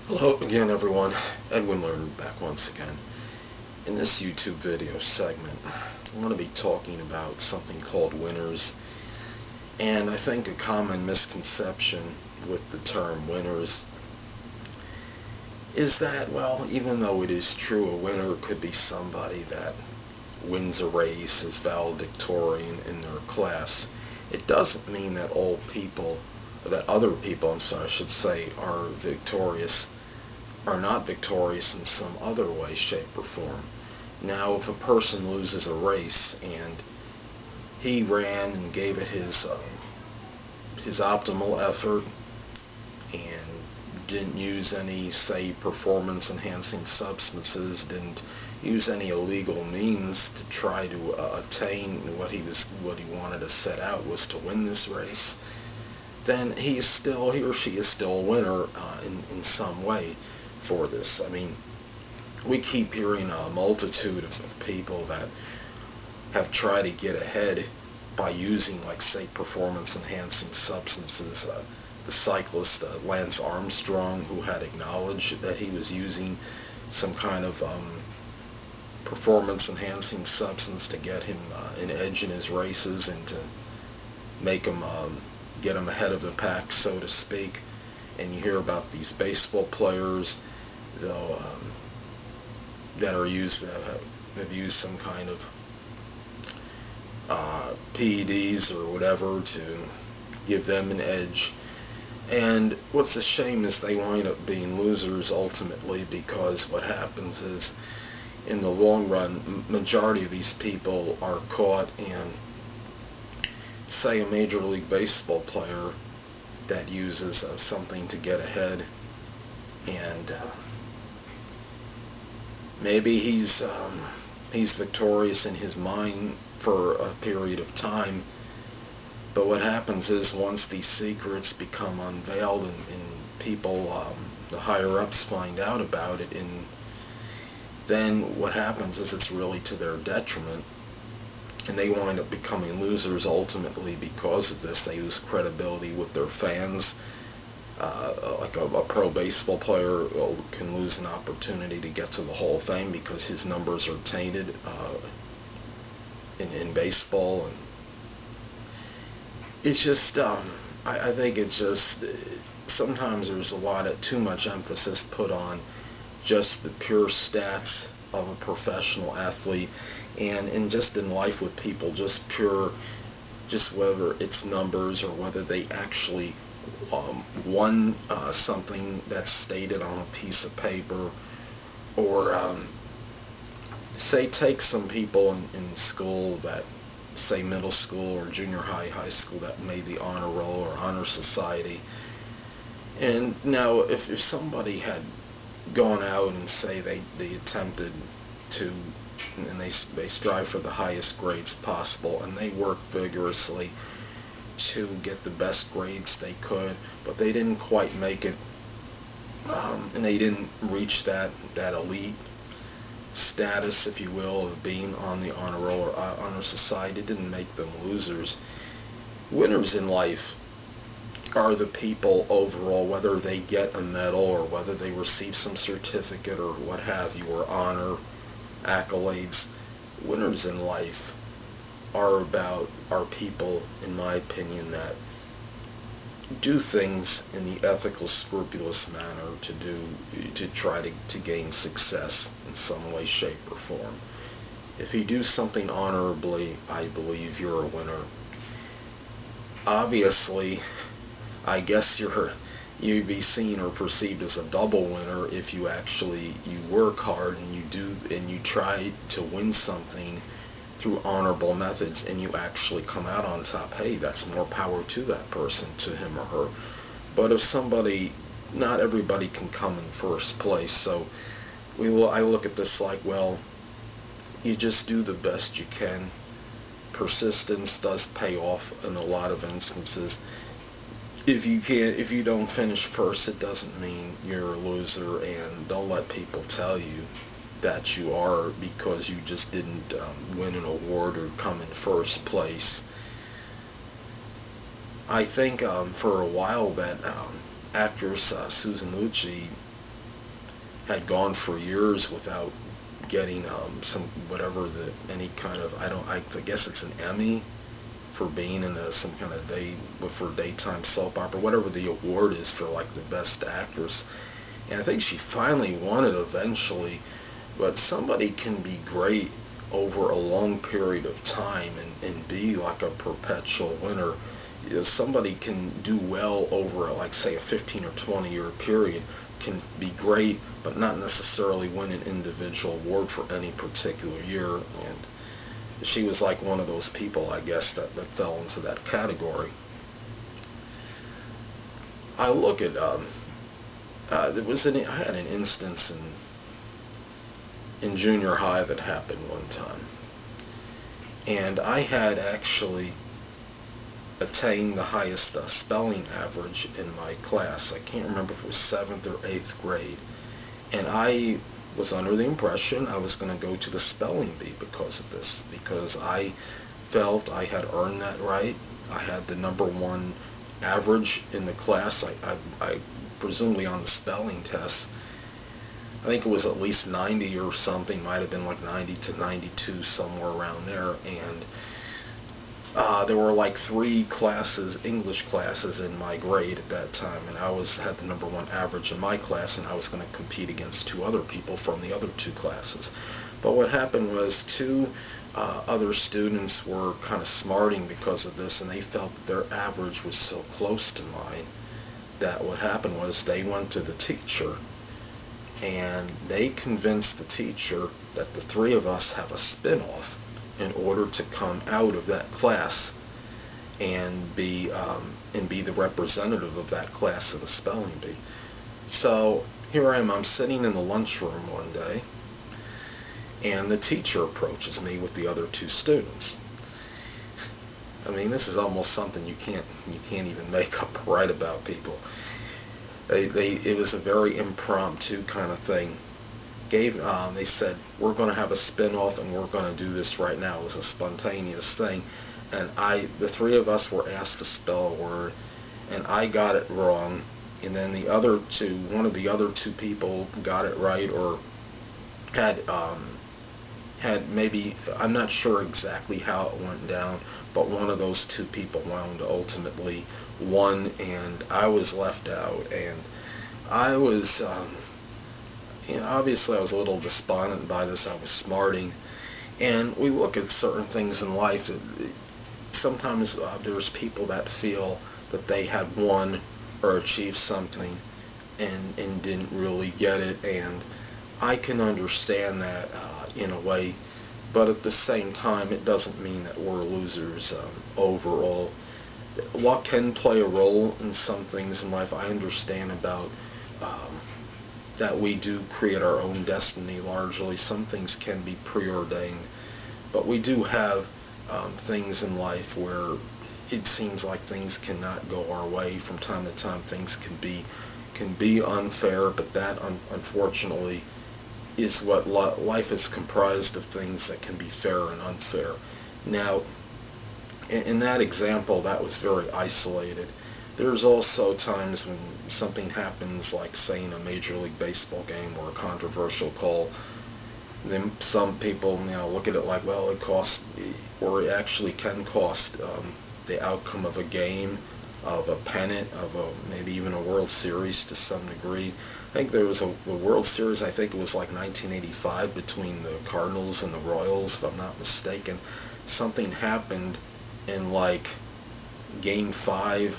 Hello again, everyone. Edwin Learnard back once again. In this YouTube video segment, I'm going to be talking about something called winners. And I think a common misconception with the term winners is that, well, even though it is true, a winner could be somebody that wins a race, is valedictorian in their class. It doesn't mean that other people, I should say, are not victorious in some other way, shape, or form. Now, if a person loses a race and he ran and gave it his optimal effort and didn't use any, say, performance-enhancing substances, didn't use any illegal means to try to attain what he wanted to set out was to win this race, then he or she is still a winner in some way for this. I mean, we keep hearing a multitude of people that have tried to get ahead by using, like, say, performance-enhancing substances. The cyclist Lance Armstrong, who had acknowledged that he was using some kind of performance-enhancing substance to get him an edge in his races and to make him get him ahead of the pack, so to speak. And you hear about these baseball players, though, that have used some kind of PEDs or whatever to give them an edge. And what's a shame is they wind up being losers ultimately, because what happens is, in the long run, majority of these people are caught in, say, a Major League Baseball player that uses something to get ahead, and maybe he's victorious in his mind for a period of time, but what happens is, once these secrets become unveiled and people, the higher-ups, find out about it, and then what happens is it's really to their detriment, and they wind up becoming losers ultimately because of this. They lose credibility with their fans. Like a pro baseball player can lose an opportunity to get to the Hall of Fame because his numbers are tainted in baseball. And it's just, I think it's just, sometimes there's too much emphasis put on just the pure stats of a professional athlete, and just in life with people, just whether it's numbers or whether they actually won something that's stated on a piece of paper, or say, take some people in school that, say, middle school or junior high school, that made the honor roll or honor society. And now if somebody had gone out and, say, they attempted to, and they strive for the highest grades possible, and they worked vigorously to get the best grades they could, but they didn't quite make it, and they didn't reach that elite status, if you will, of being on the honor roll or honor society. It didn't make them losers. Winners in life are the people overall, whether they get a medal or whether they receive some certificate or what have you, or honor, accolades. Winners in life are people, in my opinion, that do things in the ethical, scrupulous manner to try to gain success in some way, shape, or form. If you do something honorably, I believe you're a winner. Obviously, I guess you'd be seen or perceived as a double winner if you work hard and you try to win something through honorable methods, and you actually come out on top. Hey, that's more power to that person, to him or her. But if not everybody can come in first place, so I look at this like, well, you just do the best you can. Persistence does pay off in a lot of instances. If you don't finish first, it doesn't mean you're a loser, and don't let people tell you that you are because you just didn't win an award or come in first place. I think for a while that actress Susan Lucci had gone for years without getting some whatever any kind of I guess it's an Emmy for being in some kind of for daytime soap opera, whatever the award is for like the best actress. And I think she finally won it eventually. But somebody can be great over a long period of time and be like a perpetual winner. You know, somebody can do well over, like, say, a 15 or 20-year period, can be great, but not necessarily win an individual award for any particular year. And she was like one of those people, I guess, that fell into that category. I look at I had an instance in junior high that happened one time, and I had actually attained the highest spelling average in my class. I can't remember if it was 7th or 8th grade, and I was under the impression I was going to go to the spelling bee because of this, because I felt I had earned that right. I had the #1 average in the class. I presumably on the spelling test, I think it was at least 90 or something, might have been like 90 to 92, somewhere around there. And there were like 3 classes, English classes in my grade at that time, and I had the #1 average in my class, and I was going to compete against 2 other people from the other 2 classes. But what happened was 2 other students were kind of smarting because of this, and they felt that their average was so close to mine that what happened was they went to the teacher and they convinced the teacher that the 3 of us have a spin-off in order to come out of that class and be the representative of that class in the spelling bee. So here I am, I'm sitting in the lunchroom one day, and the teacher approaches me with the other 2 students. I mean, this is almost something you can't even make up right about people. It was a very impromptu kind of thing. They said, we're going to have a spin-off and we're going to do this right now. It was a spontaneous thing. And the 3 of us were asked to spell a word, and I got it wrong. And then one of the other 2 people got it right, or had maybe, I'm not sure exactly how it went down, but one of those 2 people wound ultimately won, and I was left out. And I was, obviously I was a little despondent by this. I was smarting, and we look at certain things in life. Sometimes there's people that feel that they had won or achieved something and didn't really get it, and I can understand that in a way, but at the same time, it doesn't mean that we're losers overall. Luck can play a role in some things in life. I understand about that we do create our own destiny largely. Some things can be preordained, but we do have things in life where it seems like things cannot go our way. From time to time, things can be unfair, but that unfortunately is what life is comprised of, things that can be fair and unfair. Now, in that example, that was very isolated. There's also times when something happens, like, say, in a Major League Baseball game or a controversial call. Then some people, look at it like, well, it costs, or it actually can cost the outcome of a game, of a pennant, of maybe even a World Series to some degree. I think there was a World Series, I think it was like 1985, between the Cardinals and the Royals, if I'm not mistaken. Something happened in like Game 5,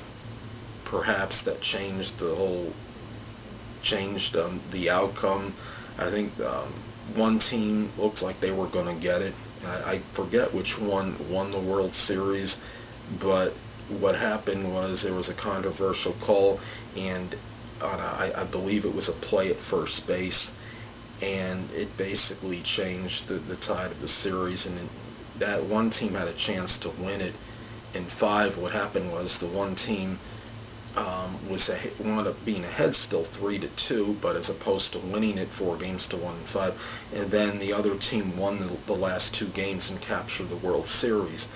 perhaps, that changed the outcome. I think one team looked like they were going to get it. I forget which one won the World Series, but what happened was there was a controversial call, and I believe it was a play at first base, and it basically changed the tide of the series, and that one team had a chance to win it. In 5, what happened was the one team wound up being ahead still 3-2, but as opposed to winning it 4 games to 1 in 5, and then the other team won the last 2 games and captured the World Series.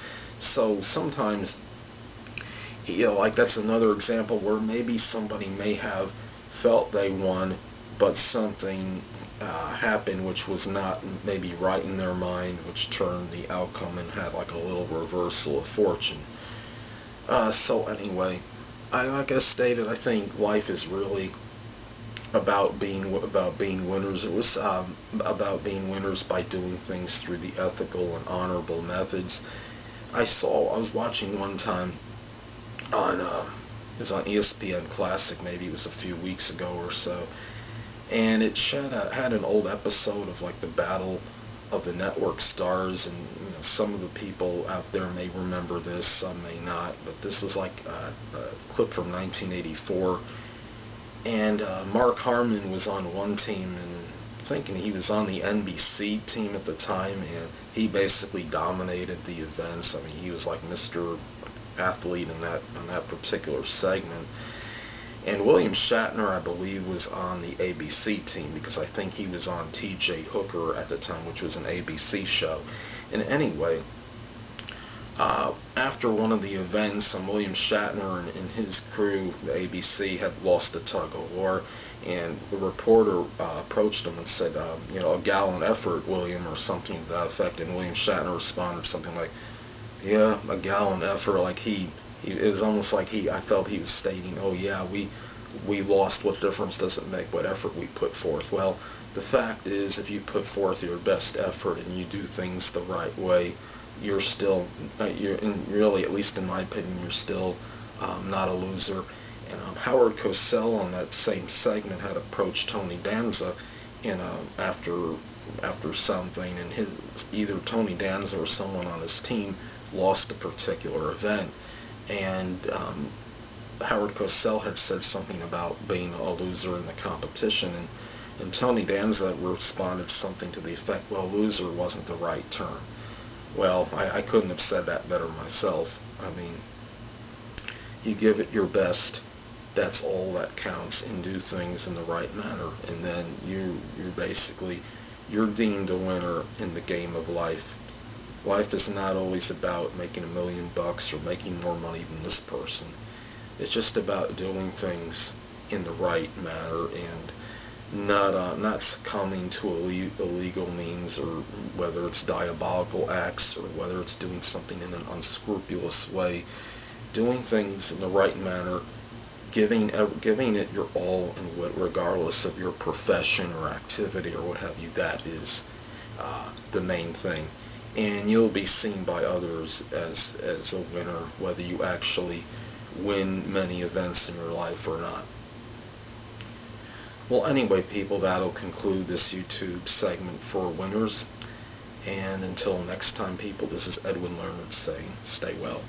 So sometimes, like, that's another example where maybe somebody may have felt they won, but something happened which was not maybe right in their mind, which turned the outcome and had like a little reversal of fortune. So anyway, like I stated, I think life is really about being winners. It was about being winners by doing things through the ethical and honorable methods. I was watching one time on it was on ESPN Classic, maybe it was a few weeks ago or so, and it had an old episode of like the Battle of the Network Stars, and some of the people out there may remember this, some may not, but this was like a clip from 1984, and Mark Harmon was on one team, and thinking he was on the NBC team at the time, and he basically dominated the events. I mean, he was like Mr. Athlete in that particular segment. And William Shatner, I believe, was on the ABC team, because I think he was on T.J. Hooker at the time, which was an ABC show. And anyway, after one of the events, William Shatner and his crew, the ABC, had lost a tug of war, and the reporter approached him and said, a gallant effort, William, or something to that effect. And William Shatner responded something like, yeah, a gallant effort. Like it was almost like I felt he was stating, oh yeah, we lost, what difference does it make what effort we put forth? Well, the fact is, if you put forth your best effort and you do things the right way, you're still, really, at least in my opinion, you're still not a loser. And Howard Cosell on that same segment had approached Tony Danza after something, and either Tony Danza or someone on his team lost a particular event, and Howard Cosell had said something about being a loser in the competition, and Tony Danza responded something to the effect, well, loser wasn't the right term. Well, I couldn't have said that better myself. I mean, you give it your best, that's all that counts, and do things in the right manner, and then you're deemed a winner in the game of life. Life is not always about making $1 million or making more money than this person. It's just about doing things in the right manner and not succumbing to illegal means, or whether it's diabolical acts, or whether it's doing something in an unscrupulous way. Doing things in the right manner, giving it your all, and regardless of your profession or activity or what have you, that is the main thing. And you'll be seen by others as a winner, whether you actually win many events in your life or not. Well, anyway, people, that'll conclude this YouTube segment for winners. And until next time, people, this is Edwin Learnard saying, stay well.